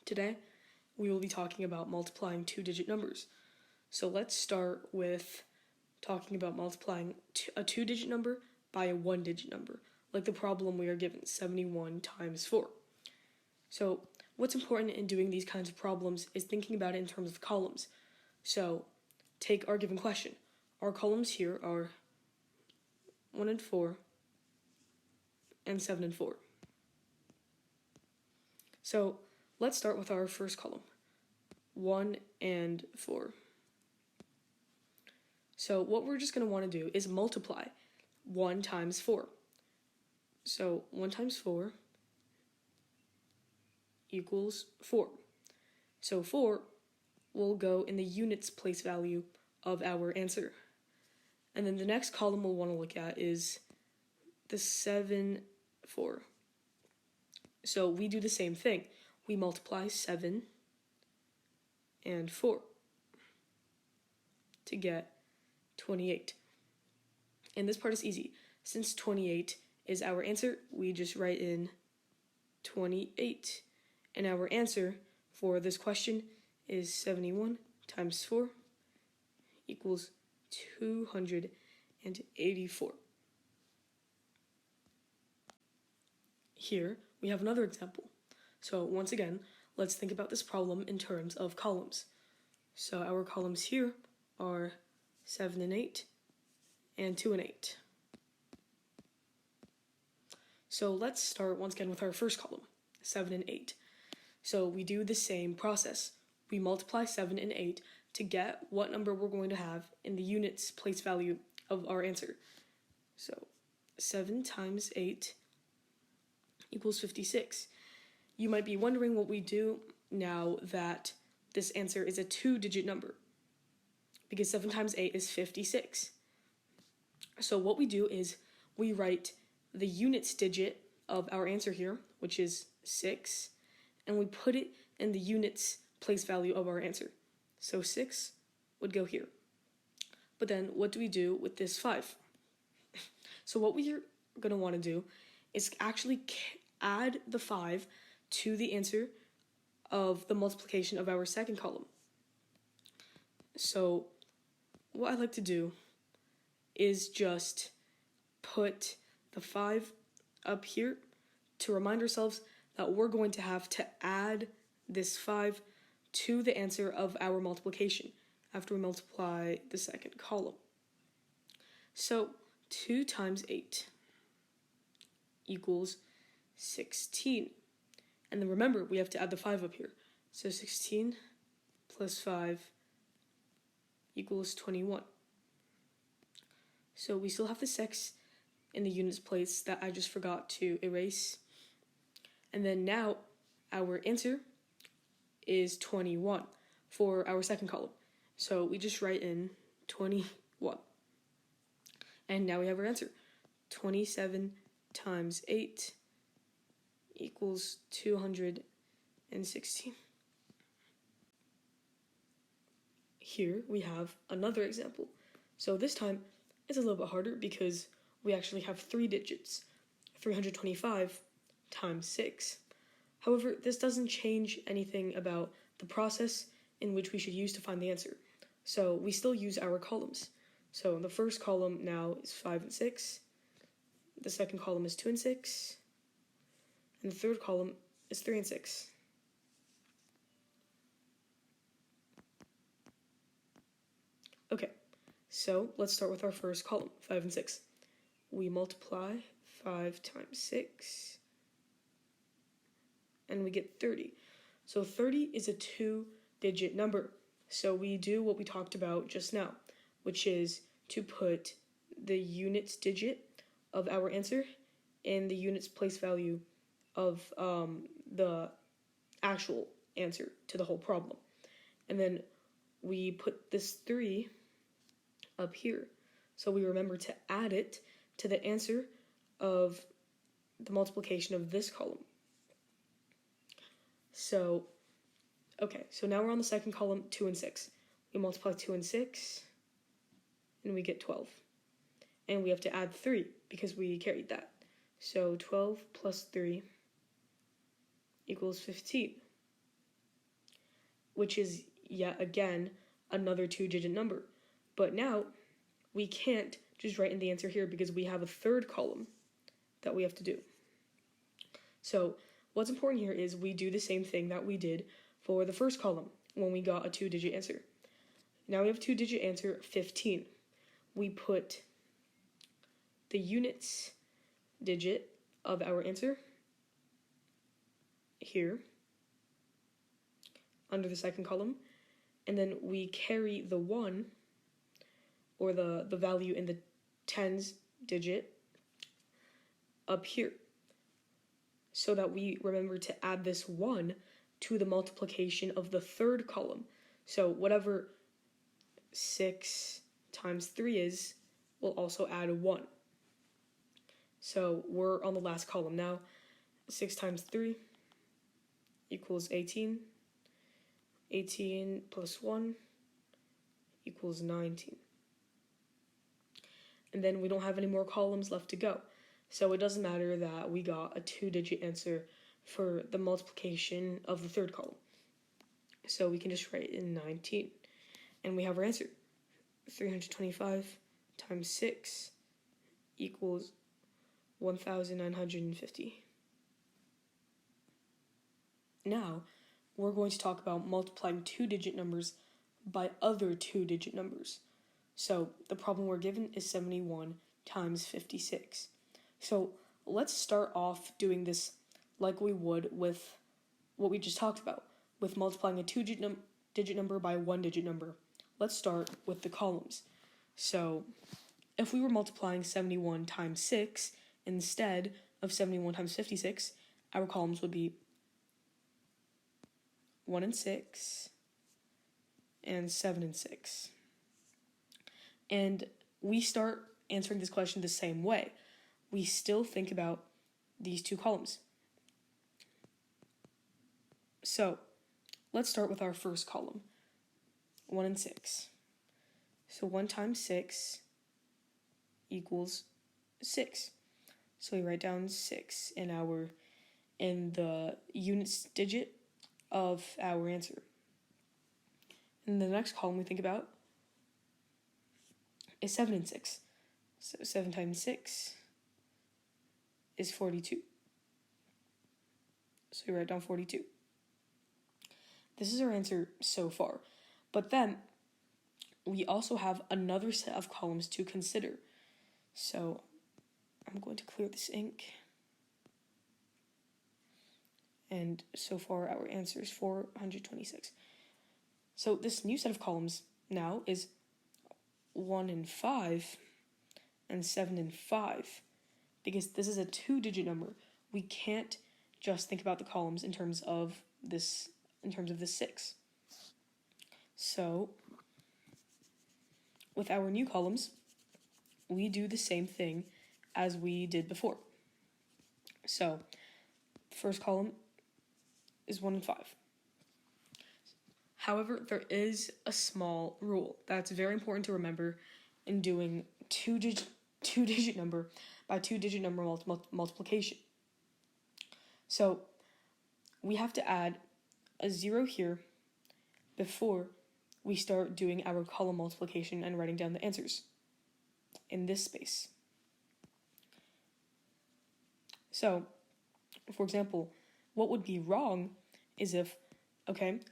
Today, we will be talking about multiplying two-digit numbers. So let's start with talking about multiplying a two-digit number by a one-digit number, like the problem we are given, 71 times 4. So what's important in doing these kinds of problems is thinking about it in terms of columns. So take our given question. Our columns here are 1 and 4 and 7 and 4. So let's start with our first column, 1 and 4. So what we're just going to want to do is multiply 1 times 4. So 1 times 4 equals 4. So 4 will go in the units place value of our answer. And then the next column we'll want to look at is the 7, 4. So we do the same thing. We multiply 7 and 4 to get 28. And this part is easy. Since 28 is our answer, we just write in 28. And our answer for this question is 71 times 4 equals 284. Here we have another example. So once again, let's think about this problem in terms of columns. So our columns here are 7 and 8 and 2 and 8. So let's start once again with our first column, 7 and 8. So we do the same process. We multiply 7 and 8 to get what number we're going to have in the units place value of our answer. So 7 times 8 equals 56. You might be wondering what we do now that this answer is a two-digit number, because 7 times 8 is 56. So what we do is we write the units digit of our answer here, which is 6, and we put it in the units place value of our answer. So 6 would go here. But then what do we do with this 5? So what we're going to want to do is actually add the 5 to the answer of the multiplication of our second column. So what I like to do is just put the 5 up here to remind ourselves that we're going to have to add this 5 to the answer of our multiplication after we multiply the second column. So 2 times 8 equals 16. And then remember, we have to add the 5 up here. So 16 plus 5 equals 21. So we still have the 6 in the units place that I just forgot to erase. And then now our answer is 21 for our second column. So we just write in 21. And now we have our answer. 27 times 8 equals 216. Here we have another example. So this time it's a little bit harder because we actually have 3 digits, 325 times 6. However, this doesn't change anything about the process in which we should use to find the answer. So we still use our columns. So the first column now is 5 and 6. The second column is 2 and 6. And the third column is 3 and 6. Okay, so let's start with our first column, 5 and 6. We multiply 5 times 6, and we get 30. So 30 is a two-digit number. So we do what we talked about just now, which is to put the units digit of our answer in the units place value of the actual answer to the whole problem. And then we put this 3 up here. So we remember to add it to the answer of the multiplication of this column. So, okay, so now we're on the second column, 2 and 6. We multiply 2 and 6, and we get 12. And we have to add 3 because we carried that. So 12 plus 3 equals 15. which is yet again another 2-digit number. But now we can't just write in the answer here because we have a third column that we have to do. So what's important here is we do the same thing that we did for the first column when we got a 2-digit answer. Now we have a 2-digit answer, 15. We put the units digit of our answer here under the second column, and then we carry the 1 or the value in the tens digit up here so that we remember to add this 1 to the multiplication of the third column. So whatever 6 times 3 is, we'll also add 1. So we're on the last column now. 6 times 3 equals 18. 18 plus 1 equals 19. And then we don't have any more columns left to go. So it doesn't matter that we got a 2-digit answer for the multiplication of the third column. So we can just write in 19. And we have our answer. 325 times 6 equals 1,950. Now, we're going to talk about multiplying 2-digit numbers by other 2-digit numbers. So the problem we're given is 71 times 56. So let's start off doing this like we would with what we just talked about, with multiplying a 2-digit number by a 1-digit number. Let's start with the columns. So if we were multiplying 71 times 6 instead of 71 times 56, our columns would be 1 and 6 and 7 and 6. And we start answering this question the same way. We still think about these two columns. So let's start with our first column, 1 and 6. So 1 times 6 equals 6. So we write down 6 in the units digit of our answer. And the next column we think about is 7 and 6. So 7 times 6 is 42. So we write down 42. This is our answer so far. But then we also have another set of columns to consider. So I'm going to clear this ink. And so far our answer is 426. So this new set of columns now is 1 and 5 and 7 and 5. Because this is a 2-digit number. We can't just think about the columns in terms of this 6. So with our new columns, we do the same thing as we did before. So the first column is 1 and 5. However, there is a small rule that's very important to remember in doing 2-digit number by 2-digit number multiplication. So we have to add a 0 here before we start doing our column multiplication and writing down the answers in this space. So, for example, what would be wrong is if,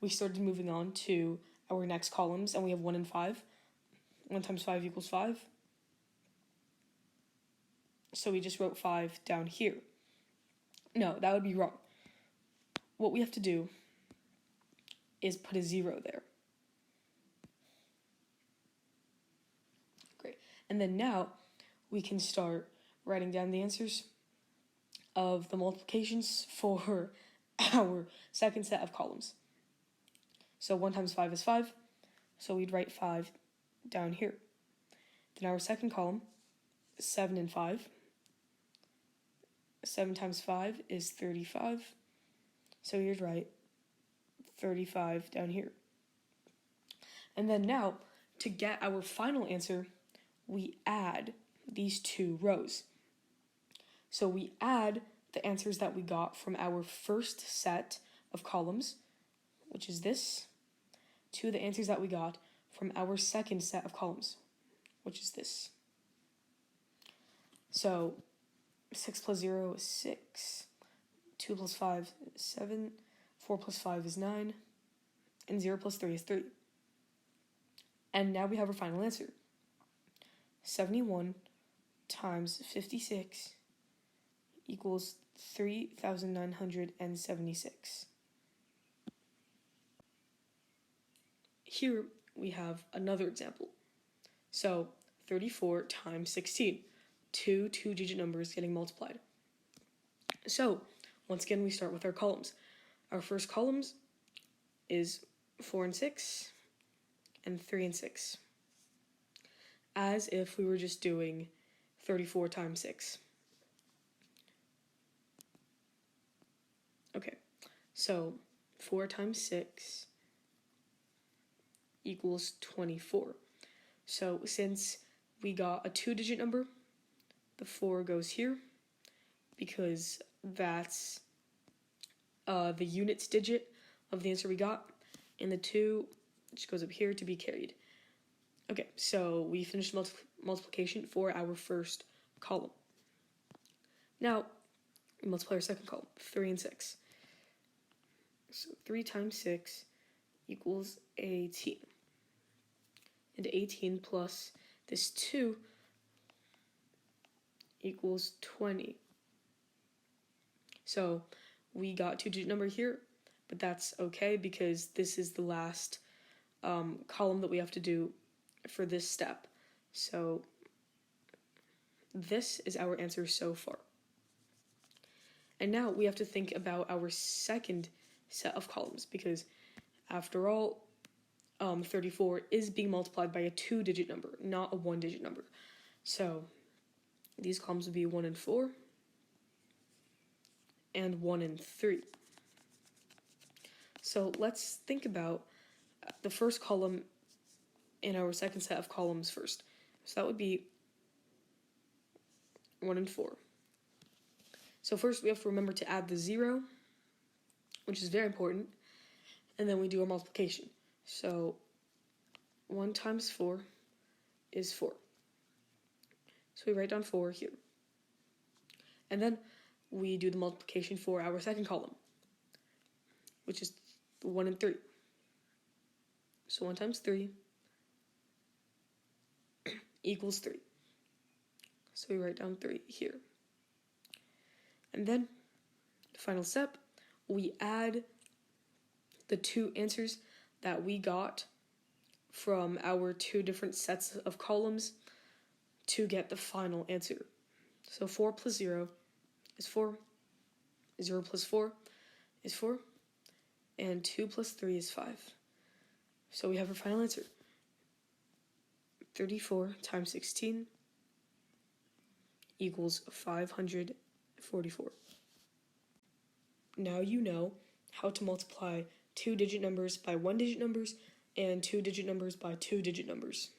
we started moving on to our next columns and we have 1 and 5. 1 times 5 equals 5. So we just wrote 5 down here. No, that would be wrong. What we have to do is put a 0 there. Great. And then now we can start writing down the answers of the multiplications for our second set of columns. So 1 times 5 is 5, so we'd write 5 down here. Then our second column, 7 and 5. 7 times 5 is 35, so you'd write 35 down here. And then now, to get our final answer, we add these two rows. So we add the answers that we got from our first set of columns, which is this, to the answers that we got from our second set of columns, which is this. So 6 plus 0 is 6, 2 plus 5 is 7, 4 plus 5 is 9, and 0 plus 3 is 3. And now we have our final answer. 71 times 56 equals 3,976. Here we have another example. So 34 times 16, two two-digit numbers getting multiplied. So once again, we start with our columns. Our first columns is 4 and 6 and 3 and 6, as if we were just doing 34 times 6. Okay, so 4 times 6 equals 24. So since we got a two-digit number, the 4 goes here because that's the units digit of the answer we got, and the 2 just goes up here to be carried. Okay, so we finished multiplication for our first column. Now, we multiply our second column, 3 and 6. So 3 times 6 equals 18. And 18 plus this 2 equals 20. So we got two-digit number here, but that's okay because this is the last column that we have to do for this step. So this is our answer so far. And now we have to think about our second set of columns because after all, 34 is being multiplied by a two-digit number, not a one-digit number. So these columns would be 1 and 4 and 1 and 3. So let's think about the first column in our second set of columns first. So that would be 1 and 4. So first we have to remember to add the 0, which is very important, and then we do our multiplication. So 1 times 4 is 4. So we write down 4 here. And then we do the multiplication for our second column, which is 1 and 3. So 1 times 3 equals 3. So we write down 3 here. And then, the final step, we add the two answers that we got from our two different sets of columns to get the final answer. So 4 plus 0 is 4, 0 plus 4 is 4, and 2 plus 3 is 5. So we have our final answer. 34 times 16 equals 544. Now you know how to multiply two-digit numbers by one-digit numbers and two-digit numbers by two-digit numbers.